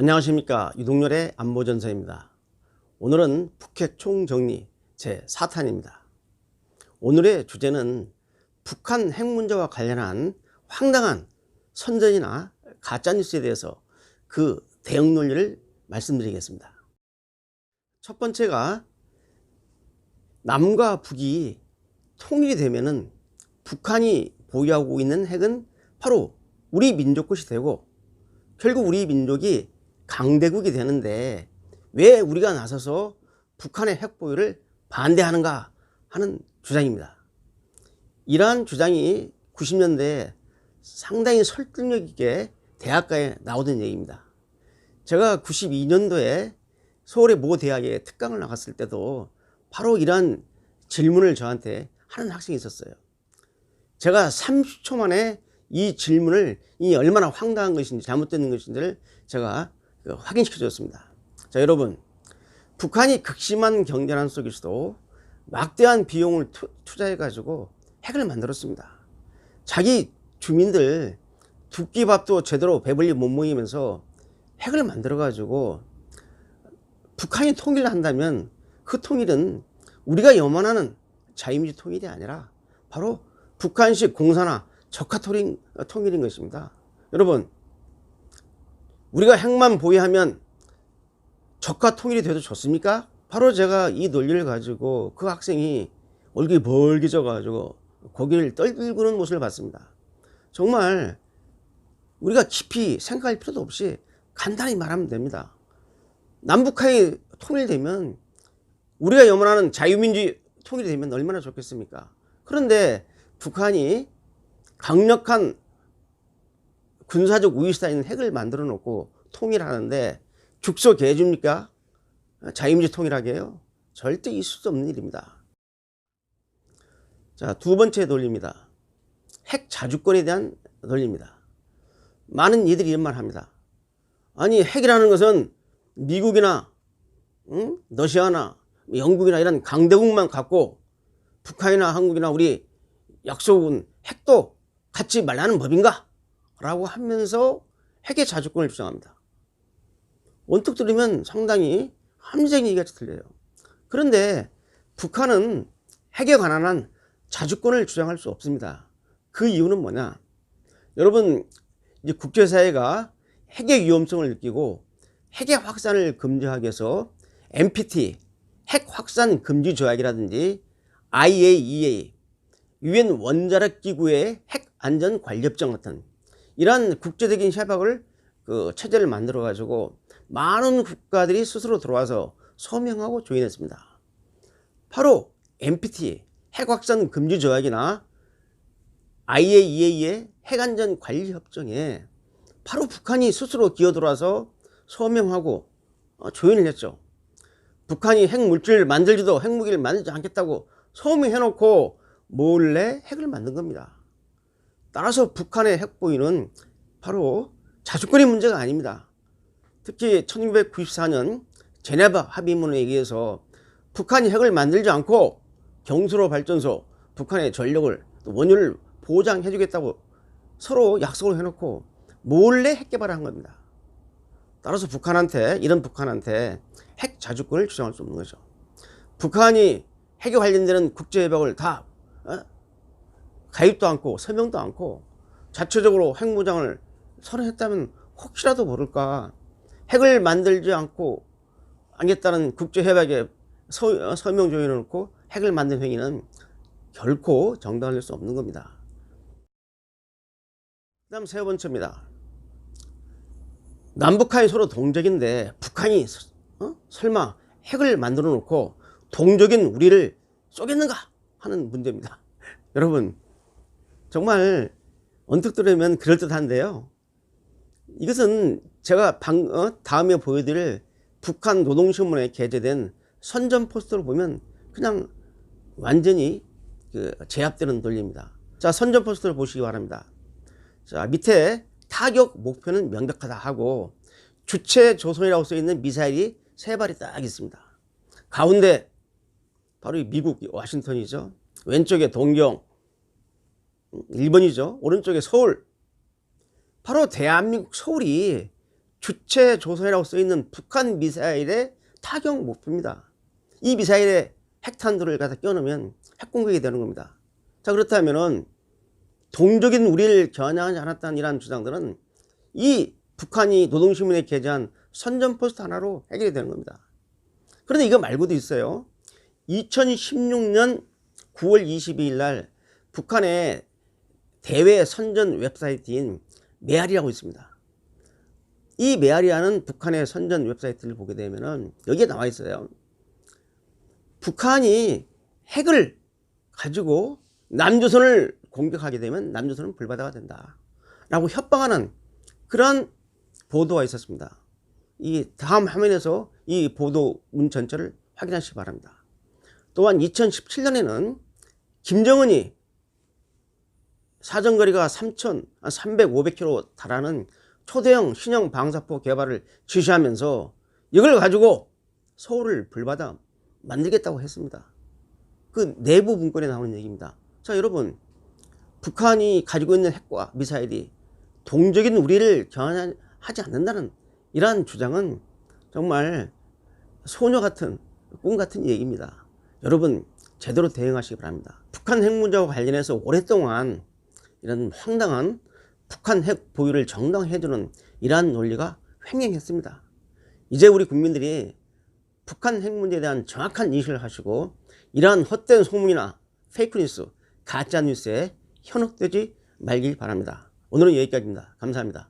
안녕하십니까. 유동열의 안보전서입니다. 오늘은 북핵 총정리 제4탄입니다. 오늘의 주제는 북한 핵 문제와 관련한 황당한 선전이나 가짜뉴스에 대해서 그 대응 논리를 말씀드리겠습니다. 첫 번째가 남과 북이 통일이 되면은 북한이 보유하고 있는 핵은 바로 우리 민족 것이 되고 결국 우리 민족이 강대국이 되는데 왜 우리가 나서서 북한의 핵 보유를 반대하는가 하는 주장입니다. 이러한 주장이 90년대에 상당히 설득력 있게 대학가에 나오던 얘기입니다. 제가 92년도에 서울의 모 대학에 특강을 나갔을 때도 바로 이러한 질문을 저한테 하는 학생이 있었어요. 제가 30초 만에 이 질문을 얼마나 황당한 것인지 잘못된 것인지를 제가 확인시켜 줬습니다. 자, 여러분, 북한이 극심한 경제난 속에서도 막대한 비용을 투자해 가지고 핵을 만들었습니다. 자기 주민들 두 끼 밥도 제대로 배불리 못 먹이면서 핵을 만들어 가지고 북한이 통일을 한다면 그 통일은 우리가 염원하는 자유민주 통일이 아니라 바로 북한식 공산화 적화 통일인 것입니다. 여러분, 우리가 핵만 보유하면 적화 통일이 돼도 좋습니까? 바로 제가 이 논리를 가지고 그 학생이 얼굴이 벌개져 가지고 고개를 떨구는 모습을 봤습니다. 정말 우리가 깊이 생각할 필요도 없이 간단히 말하면 됩니다. 남북한이 통일되면 우리가 염원하는 자유민주 통일이 되면 얼마나 좋겠습니까? 그런데 북한이 강력한 군사적 우위시다 있는 핵을 만들어 놓고 통일하는데 죽서 개줍니까? 자유민주 통일하게요? 절대 있을 수 없는 일입니다. 자, 두 번째 논리입니다. 핵 자주권에 대한 논리입니다. 많은 이들이 이런 말 합니다. 아니, 핵이라는 것은 미국이나 러시아나 영국이나 이런 강대국만 갖고 북한이나 한국이나 우리 약소국은 핵도 갖지 말라는 법인가? 라고 하면서 핵의 자주권을 주장합니다. 원뜻 들으면 상당히 합리적인 얘기가 들려요. 그런데 북한은 핵에 관한 자주권을 주장할 수 없습니다. 그 이유는 뭐냐? 여러분, 이제 국제사회가 핵의 위험성을 느끼고 핵의 확산을 금지하기 위해서 NPT, 핵 확산 금지 조약이라든지 IAEA, 유엔 원자력 기구의 핵 안전 관리 협정 같은 이러한 국제적인 협약을 체제를 만들어 가지고 많은 국가들이 스스로 들어와서 서명하고 조인했습니다. 바로 NPT, 핵 확산 금지 조약이나 IAEA의 핵 안전 관리 협정에 바로 북한이 스스로 기어들어와서 서명하고 조인을 했죠. 북한이 핵 물질을 만들지도 핵무기를 만들지 않겠다고 서명해놓고 몰래 핵을 만든 겁니다. 따라서 북한의 핵 보유는 바로 자주권의 문제가 아닙니다. 특히 1994년 제네바 합의문에 의해서 북한이 핵을 만들지 않고 경수로 발전소, 북한의 전력을 원유를 보장해 주겠다고 서로 약속을 해놓고 몰래 핵 개발을 한 겁니다. 따라서 이런 북한한테 핵 자주권을 주장할 수 없는 거죠. 북한이 핵에 관련되는 국제협약을 다 가입도 않고 서명도 않고 자체적으로 핵무장을 선언했다면 혹시라도 모를까 핵을 만들지 않겠다는 국제협약에 서명 조인을 놓고 핵을 만든 행위는 결코 정당화될 수 없는 겁니다. 그 다음 세 번째입니다. 남북한이 서로 동족인데 북한이 설마 핵을 만들어 놓고 동족인 우리를 쏘겠는가 하는 문제입니다. 여러분, 정말 언뜻 들으면 그럴듯한데요. 이것은 제가 다음에 보여드릴 북한 노동신문에 게재된 선전 포스터를 보면 그냥 완전히 제압되는 논리입니다. 자, 선전 포스터를 보시기 바랍니다. 자, 밑에 타격 목표는 명백하다 하고 주체 조선이라고 써있는 미사일이 3발이 딱 있습니다. 가운데 바로 미국 워싱턴이죠. 왼쪽에 동경, 일본이죠. 오른쪽에 서울. 바로 대한민국 서울이 주체 조선이라고 써있는 북한 미사일의 타격 목표입니다. 이 미사일에 핵탄두를 갖다 끼워넣으면 핵공격이 되는 겁니다. 자, 그렇다면은 동족인 우리를 겨냥하지 않았다는 이러한 주장들은 이 북한이 노동신문에 게재한 선전포스트 하나로 해결이 되는 겁니다. 그런데 이거 말고도 있어요. 2016년 9월 22일 날 북한의 대외 선전 웹사이트인 메아리라고 있습니다. 이 메아리라는 북한의 선전 웹사이트를 보게 되면은 여기에 나와 있어요. 북한이 핵을 가지고 남조선을 공격하게 되면 남조선은 불바다가 된다 라고 협박하는 그런 보도가 있었습니다. 이 다음 화면에서 이 보도문 전체를 확인하시기 바랍니다. 또한 2017년에는 김정은이 사정거리가 300, 500km 달하는 초대형 신형 방사포 개발을 지시하면서 이걸 가지고 서울을 불바다 만들겠다고 했습니다. 그 내부 문건에 나오는 얘기입니다. 자, 여러분, 북한이 가지고 있는 핵과 미사일이 동족인 우리를 겨냥하지 않는다는 이러한 주장은 정말 소녀 같은 꿈 같은 얘기입니다. 여러분, 제대로 대응하시기 바랍니다. 북한 핵 문제와 관련해서 오랫동안 이런 황당한 북한 핵 보유를 정당해주는 이러한 논리가 횡행했습니다. 이제 우리 국민들이 북한 핵 문제에 대한 정확한 인식을 하시고 이러한 헛된 소문이나 페이크뉴스, 가짜뉴스에 현혹되지 말길 바랍니다. 오늘은 여기까지입니다. 감사합니다.